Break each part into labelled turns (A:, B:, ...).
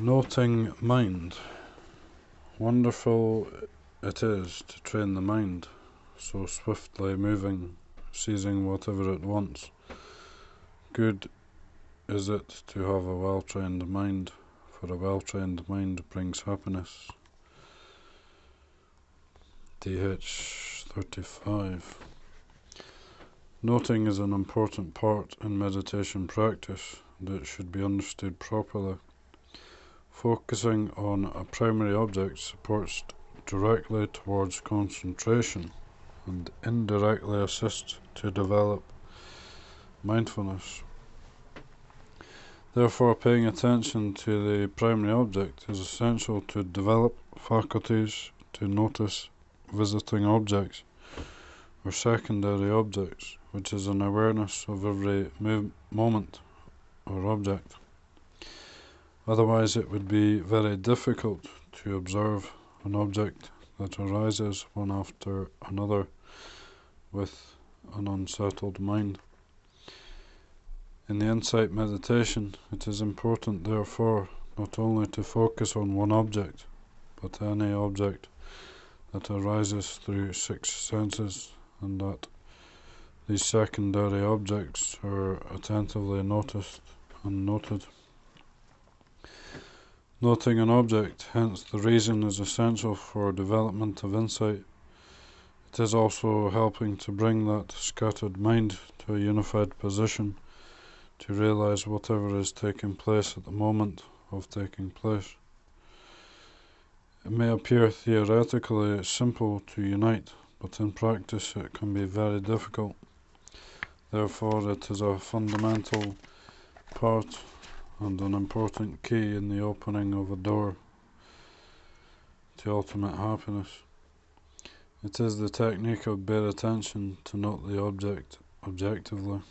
A: Noting mind. Wonderful it is to train the mind, so swiftly moving, seizing whatever it wants. Good is it to have a well-trained mind, for a well-trained mind brings happiness. DH 35. Noting is an important part in meditation practice, and it should be understood properly. Focusing on a primary object supports directly towards concentration and indirectly assists to develop mindfulness. Therefore, paying attention to the primary object is essential to develop faculties to notice visiting objects or secondary objects, which is an awareness of every moment or object. Otherwise, it would be very difficult to observe an object that arises one after another with an unsettled mind. In the insight meditation, it is important, therefore, not only to focus on one object, but any object that arises through six senses, and that these secondary objects are attentively noticed and noted. Noting an object, hence the reason, is essential for development of insight. It is also helping to bring that scattered mind to a unified position, to realize whatever is taking place at the moment of taking place. It may appear theoretically simple to unite, but in practice it can be very difficult. Therefore, it is a fundamental part and an important key in the opening of a door to ultimate happiness. It is the technique of bare attention to note the object objectively.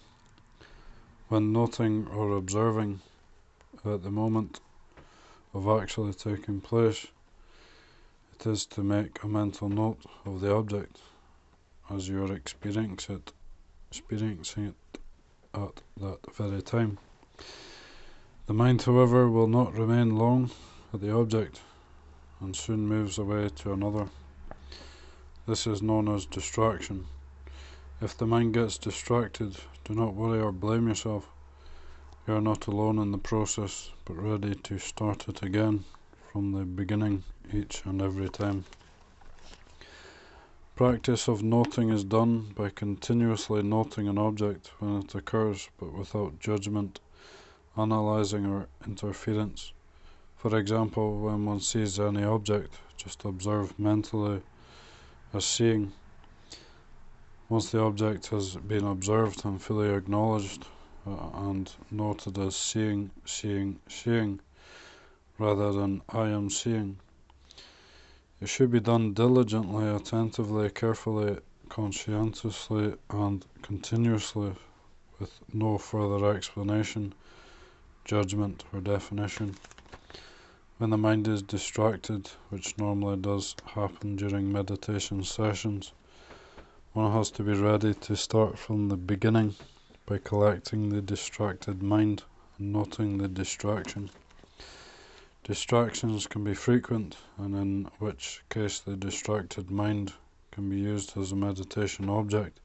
A: When noting or observing at the moment of actually taking place, it is to make a mental note of the object as you are experiencing it at that very time. The mind, however, will not remain long at the object and soon moves away to another. This is known as distraction. If the mind gets distracted, do not worry or blame yourself. You are not alone in the process, but ready to start it again from the beginning each and every time. Practice of noting is done by continuously noting an object when it occurs, but without judgment, analyzing or interference. For example, when one sees any object, just observe mentally as seeing. Once the object has been observed and fully acknowledged and noted as seeing, rather than I am seeing. It should be done diligently, attentively, carefully, conscientiously, and continuously, with no further explanation, judgment, or definition. When the mind is distracted, which normally does happen during meditation sessions, one has to be ready to start from the beginning by collecting the distracted mind and noting the distraction. Distractions can be frequent, and in which case the distracted mind can be used as a meditation object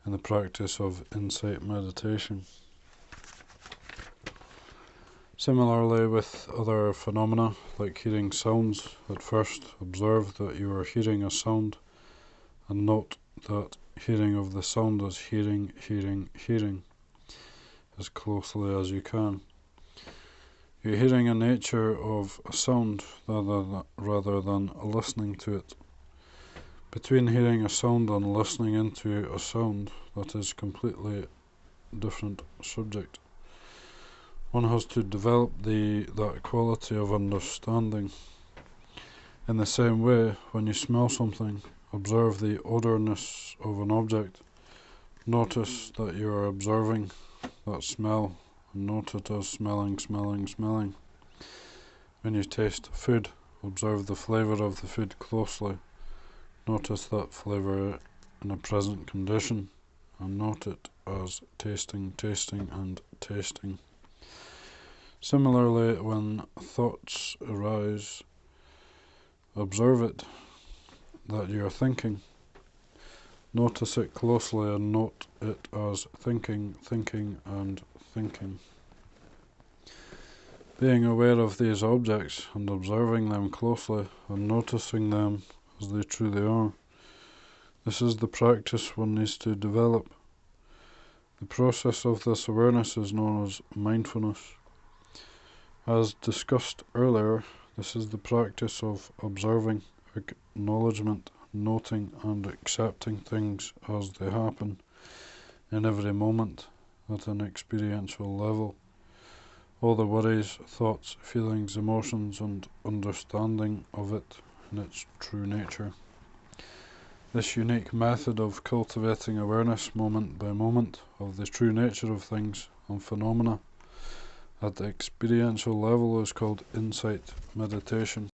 A: in the practice of insight meditation. Similarly, with other phenomena like hearing sounds, at first observe that you are hearing a sound and note that hearing of the sound as hearing as closely as you can. You're hearing a nature of a sound rather than listening to it. Between hearing a sound and listening into a sound, that is completely different subject. One has to develop that quality of understanding. In the same way, when you smell something, observe the odorness of an object. Notice that you are observing that smell, and note it as smelling. When you taste food, observe the flavour of the food closely. Notice that flavour in a present condition, and note it as tasting, and tasting. Similarly, when thoughts arise, observe it, that you are thinking. Notice it closely and note it as thinking, thinking, and thinking. Being aware of these objects and observing them closely and noticing them as they truly are. This is the practice one needs to develop. The process of this awareness is known as mindfulness. As discussed earlier, this is the practice of observing, acknowledgement, noting and accepting things as they happen in every moment at an experiential level. All the worries, thoughts, feelings, emotions and understanding of it in its true nature. This unique method of cultivating awareness moment by moment of the true nature of things and phenomena at the experiential level is called insight meditation.